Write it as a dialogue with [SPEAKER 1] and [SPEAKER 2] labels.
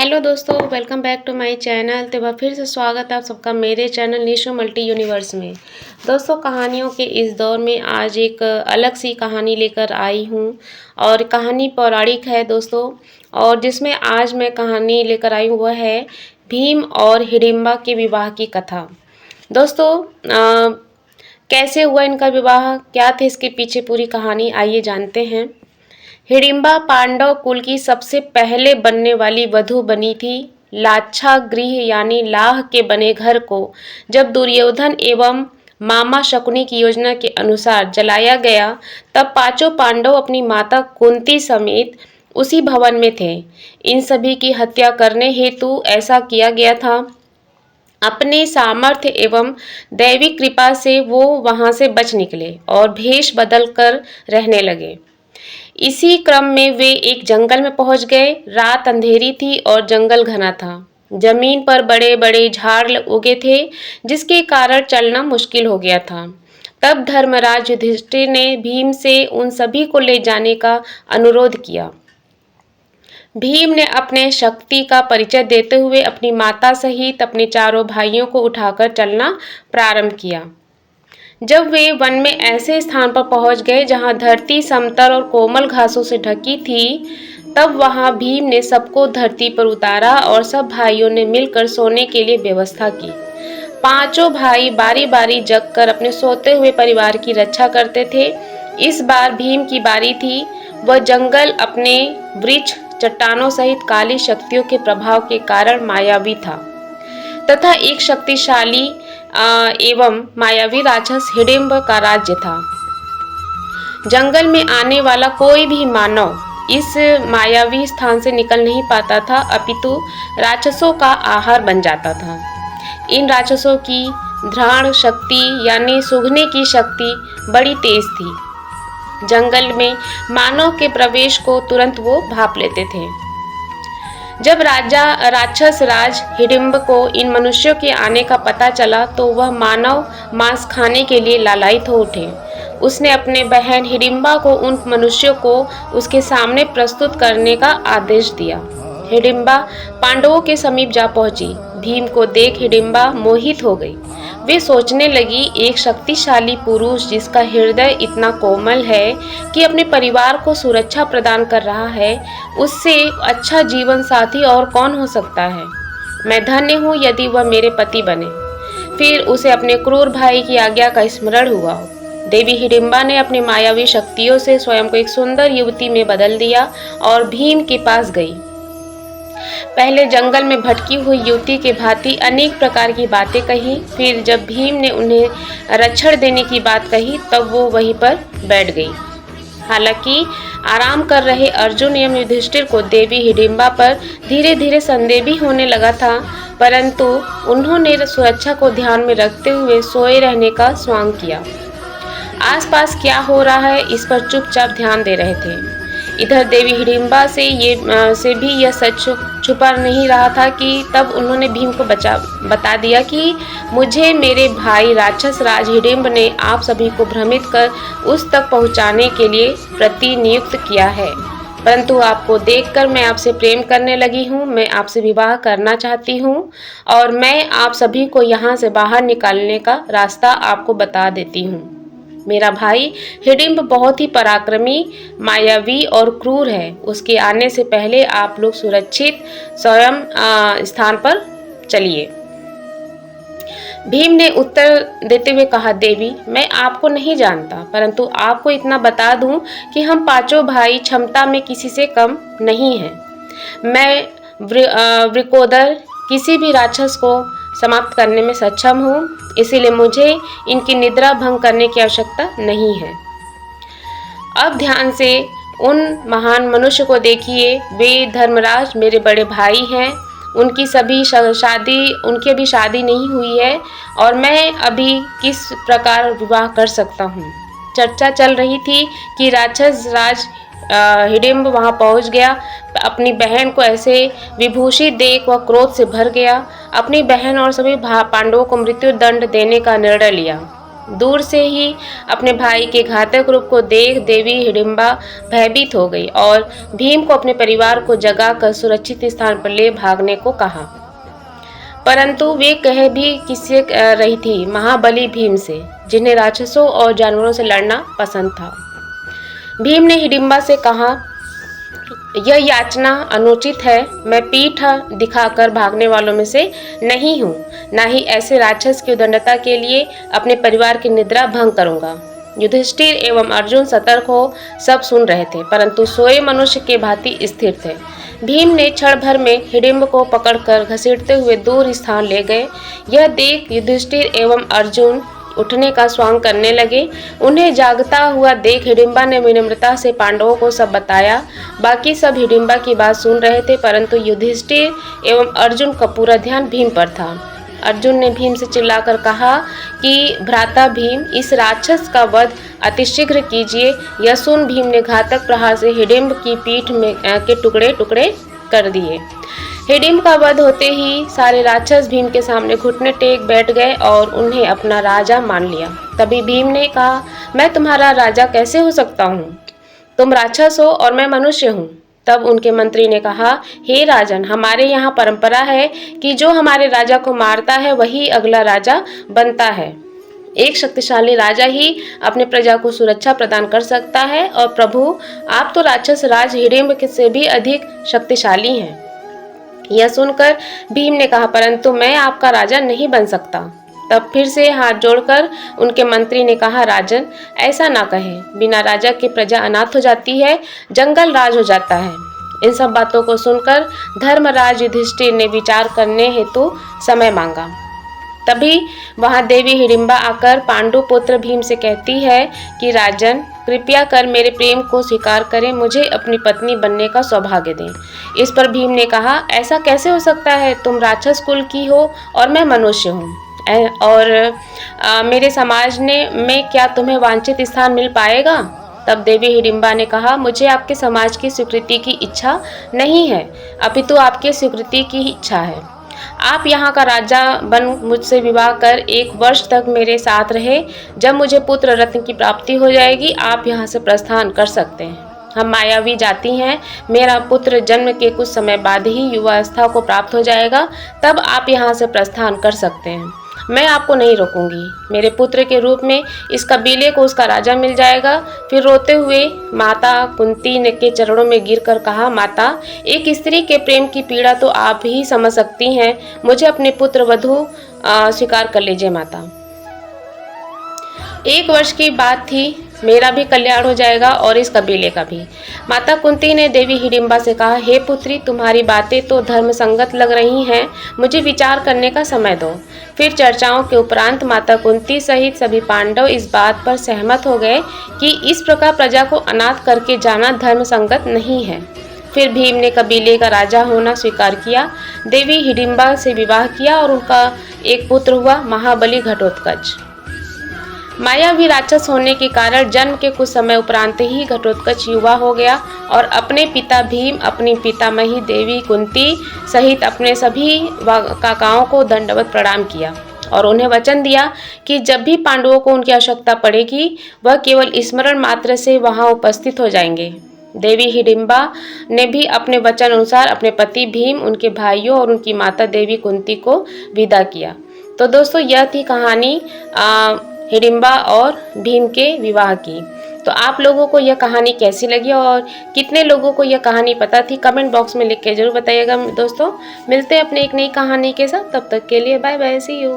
[SPEAKER 1] Hello दोस्तों, welcome back to my channel. तो फिर से स्वागत है आप सबका मेरे चैनल निशु मल्टी यूनिवर्स में। दोस्तों, कहानियों के इस दौर में आज एक अलग सी कहानी लेकर आई हूँ और कहानी पौराणिक है दोस्तों। और जिसमें आज मैं कहानी लेकर आई हूँ वह है भीम और हिडिंबा के विवाह की कथा। दोस्तों, कैसे हुआ इनका विवाह, क्या थे इसके पीछे पूरी कहानी, आइए जानते हैं। हिडिंबा पांडव कुल की सबसे पहले बनने वाली वधू बनी थी। लाच्छा गृह यानी लाह के बने घर को जब दुर्योधन एवं मामा शकुनी की योजना के अनुसार जलाया गया, तब पांचों पांडव अपनी माता कुंती समेत उसी भवन में थे। इन सभी की हत्या करने हेतु ऐसा किया गया था। अपने सामर्थ्य एवं दैवी कृपा से वो वहां से बच निकले और भेष बदल कर रहने लगे। इसी क्रम में वे एक जंगल में पहुंच गए। रात अंधेरी थी और जंगल घना था। जमीन पर बड़े बड़े झाड़ उगे थे, जिसके कारण चलना मुश्किल हो गया था। तब धर्मराज युधिष्ठिर ने भीम से उन सभी को ले जाने का अनुरोध किया। भीम ने अपने शक्ति का परिचय देते हुए अपनी माता सहित अपने चारों भाइयों को उठाकर चलना प्रारंभ किया। जब वे वन में ऐसे स्थान पर पहुंच गए जहां धरती समतल और कोमल घासों से ढकी थी, तब वहां भीम ने सबको धरती पर उतारा और सब भाइयों ने मिलकर सोने के लिए व्यवस्था की। पांचों भाई बारी बारी जगकर अपने सोते हुए परिवार की रक्षा करते थे। इस बार भीम की बारी थी। वह जंगल अपने वृक्ष, चट्टानों सहित काली शक्तियों के प्रभाव के कारण मायावी था तथा एक शक्तिशाली एवं मायावी राक्षस हिडिंब का राज्य था। जंगल में आने वाला कोई भी मानव इस मायावी स्थान से निकल नहीं पाता था, अपितु राक्षसों का आहार बन जाता था। इन राक्षसों की घ्राण शक्ति यानी सूंघने की शक्ति बड़ी तेज थी। जंगल में मानव के प्रवेश को तुरंत वो भांप लेते थे। जब राक्षस राज हिडिंब को इन मनुष्यों के आने का पता चला, तो वह मानव मांस खाने के लिए लालायित हो उठे। उसने अपने बहन हिडिंबा को उन मनुष्यों को उसके सामने प्रस्तुत करने का आदेश दिया। हिडिंबा पांडवों के समीप जा पहुंची। भीम को देख हिडिंबा मोहित हो गई। वे सोचने लगी, एक शक्तिशाली पुरुष जिसका हृदय इतना कोमल है कि अपने परिवार को सुरक्षा प्रदान कर रहा है, उससे अच्छा जीवन साथी और कौन हो सकता है। मैं धन्य हूँ यदि वह मेरे पति बने। फिर उसे अपने क्रूर भाई की आज्ञा का स्मरण हुआ। देवी हिडिंबा ने अपनी मायावी शक्तियों से स्वयं को एक सुंदर युवती में बदल दिया और भीम के पास गई। पहले जंगल में भटकी हुई युवती के भांति अनेक प्रकार की बातें कही। फिर जब भीम ने उन्हें रक्षण देने की बात कही, तब वो वहीं पर बैठ गई। हालांकि आराम कर रहे अर्जुन एवं युधिष्ठिर को देवी हिडिंबा पर धीरे धीरे संदेह भी होने लगा था, परंतु उन्होंने सुरक्षा को ध्यान में रखते हुए सोए रहने का स्वांग किया। आसपास क्या हो रहा है इस पर चुपचाप ध्यान दे रहे थे। इधर देवी हिडिंबा से भी यह सच छुपा नहीं रहा था कि तब उन्होंने भीम को बता दिया कि मुझे मेरे भाई राक्षस राज हिडिंब ने आप सभी को भ्रमित कर उस तक पहुंचाने के लिए प्रतिनियुक्त किया है। परंतु आपको देखकर मैं आपसे प्रेम करने लगी हूँ, मैं आपसे विवाह करना चाहती हूँ और मैं आप सभी को यहाँ से बाहर निकालने का रास्ता आपको बता देती हूँ। मेरा भाई हिडिंब बहुत ही पराक्रमी, मायावी और क्रूर है। उसके आने से पहले आप लोग सुरक्षित स्वयं स्थान पर चलिए। भीम ने उत्तर देते हुए कहा, देवी, मैं आपको नहीं जानता, परंतु आपको इतना बता दूं कि हम पांचों भाई क्षमता में किसी से कम नहीं हैं। मैं वृकोदर किसी भी राक्षस को समाप्त करने में सक्षम हूँ, इसीलिए मुझे इनकी निद्रा भंग करने की आवश्यकता नहीं है। अब ध्यान से उन महान मनुष्य को देखिए। वे धर्मराज मेरे बड़े भाई हैं। उनकी अभी शादी नहीं हुई है और मैं अभी किस प्रकार विवाह कर सकता हूँ। चर्चा चल रही थी कि राक्षस राज हिडिंब वहां पहुंच गया। अपनी बहन को ऐसे विभूषित देख वह क्रोध से भर गया। अपनी बहन और सभी पांडवों को मृत्यु दंड देने का निर्णय लिया। दूर से ही अपने भाई के घातक रूप को देख देवी हिडिंबा भयभीत हो गई और भीम को अपने परिवार को जगाकर सुरक्षित स्थान पर ले भागने को कहा। परंतु वे कह भी किससे रही थी? महाबली भीम से, जिन्हें राक्षसों और जानवरों से लड़ना पसंद था। भीम ने हिडिंबा से कहा, यह याचना अनुचित है। मैं पीठ दिखाकर भागने वालों में से नहीं हूँ, न ही ऐसे राक्षस की उदंडता के लिए अपने परिवार की निद्रा भंग करूंगा। युधिष्ठिर एवं अर्जुन सतर्क हो सब सुन रहे थे, परंतु सोए मनुष्य के भांति स्थिर थे। भीम ने क्षण भर में हिडिंब को पकड़कर घसीटते हुए दूर स्थान ले गए। यह देख युधिष्ठिर एवं अर्जुन उठने का स्वांग करने लगे। उन्हें जागता हुआ देख हिडिंबा ने विनम्रता से पांडवों को सब बताया। बाकी सब हिडिंबा की बात सुन रहे थे, परंतु युधिष्ठिर एवं अर्जुन का पूरा ध्यान भीम पर था। अर्जुन ने भीम से चिल्लाकर कहा कि भ्राता भीम, इस राक्षस का वध अतिशीघ्र कीजिए। यह सुन भीम ने घातक प्रहार से हिडिंब की पीठ में के टुकड़े टुकड़े कर दिए। हिडिंब का वध होते ही सारे राक्षस भीम के सामने घुटने टेक बैठ गए और उन्हें अपना राजा मान लिया। तभी भीम ने कहा, मैं तुम्हारा राजा कैसे हो सकता हूँ? तुम राक्षस हो और मैं मनुष्य हूँ। तब उनके मंत्री ने कहा, हे राजन, हमारे यहाँ परंपरा है कि जो हमारे राजा को मारता है वही अगला राजा बनता है। एक शक्तिशाली राजा ही अपने प्रजा को सुरक्षा प्रदान कर सकता है, और प्रभु, आप तो राक्षस राज हिडिंब से भी अधिक शक्तिशाली हैं। यह सुनकर भीम ने कहा, परंतु मैं आपका राजा नहीं बन सकता। तब फिर से हाथ जोड़कर उनके मंत्री ने कहा, राजन, ऐसा ना कहे। बिना राजा के प्रजा अनाथ हो जाती है, जंगल राज हो जाता है। इन सब बातों को सुनकर धर्मराज युधिष्ठिर ने विचार करने हेतु समय मांगा। तभी वहां देवी हिडिंबा आकर पांडु पुत्र भीम से कहती है कि राजन, कृपया कर मेरे प्रेम को स्वीकार करें, मुझे अपनी पत्नी बनने का सौभाग्य दें। इस पर भीम ने कहा, ऐसा कैसे हो सकता है? तुम राक्षस कुल की हो और मैं मनुष्य हूँ, और मेरे समाज में क्या तुम्हें वांछित स्थान मिल पाएगा? तब देवी हिडिंबा ने कहा, मुझे आपके समाज की स्वीकृति की इच्छा नहीं है, अपितु आपके स्वीकृति की इच्छा है। आप यहाँ का राजा बन मुझसे विवाह कर 1 वर्ष तक मेरे साथ रहे। जब मुझे पुत्र रत्न की प्राप्ति हो जाएगी, आप यहाँ से प्रस्थान कर सकते हैं। हम मायावी जाति हैं। मेरा पुत्र जन्म के कुछ समय बाद ही युवावस्था को प्राप्त हो जाएगा, तब आप यहाँ से प्रस्थान कर सकते हैं। मैं आपको नहीं रोकूंगी। मेरे पुत्र के रूप में इस कबीले को उसका राजा मिल जाएगा। फिर रोते हुए माता कुंती ने के चरणों में गिरकर कहा, माता, एक स्त्री के प्रेम की पीड़ा तो आप ही समझ सकती हैं। मुझे अपने पुत्र वधू स्वीकार कर लीजिए माता। 1 वर्ष की बात थी, मेरा भी कल्याण हो जाएगा और इस कबीले का भी। माता कुंती ने देवी हिडिंबा से कहा, हे पुत्री, तुम्हारी बातें तो धर्म संगत लग रही हैं, मुझे विचार करने का समय दो। फिर चर्चाओं के उपरांत माता कुंती सहित सभी पांडव इस बात पर सहमत हो गए कि इस प्रकार प्रजा को अनाथ करके जाना धर्म संगत नहीं है। फिर भीम ने कबीले का राजा होना स्वीकार किया, देवी हिडिंबा से विवाह किया और उनका एक पुत्र हुआ, महाबली घटोत्कच। मायावी राक्षस होने के कारण जन्म के कुछ समय उपरांत ही घटोत्कच युवा हो गया और अपने पिता भीम, अपनी पितामही देवी कुंती सहित अपने सभी काकाओं को दंडवत प्रणाम किया और उन्हें वचन दिया कि जब भी पांडवों को उनकी आवश्यकता पड़ेगी, वह केवल स्मरण मात्र से वहां उपस्थित हो जाएंगे। देवी हिडिंबा ने भी अपने वचन अनुसार अपने पति भीम, उनके भाइयों और उनकी माता देवी कुंती को विदा किया। तो दोस्तों, यह थी कहानी हिडिंबा और भीम के विवाह की। तो आप लोगों को यह कहानी कैसी लगी और कितने लोगों को यह कहानी पता थी, कमेंट बॉक्स में लिख के जरूर बताइएगा। दोस्तों, मिलते हैं अपने एक नई कहानी के साथ, तब तक के लिए बाय बाय, सी यू।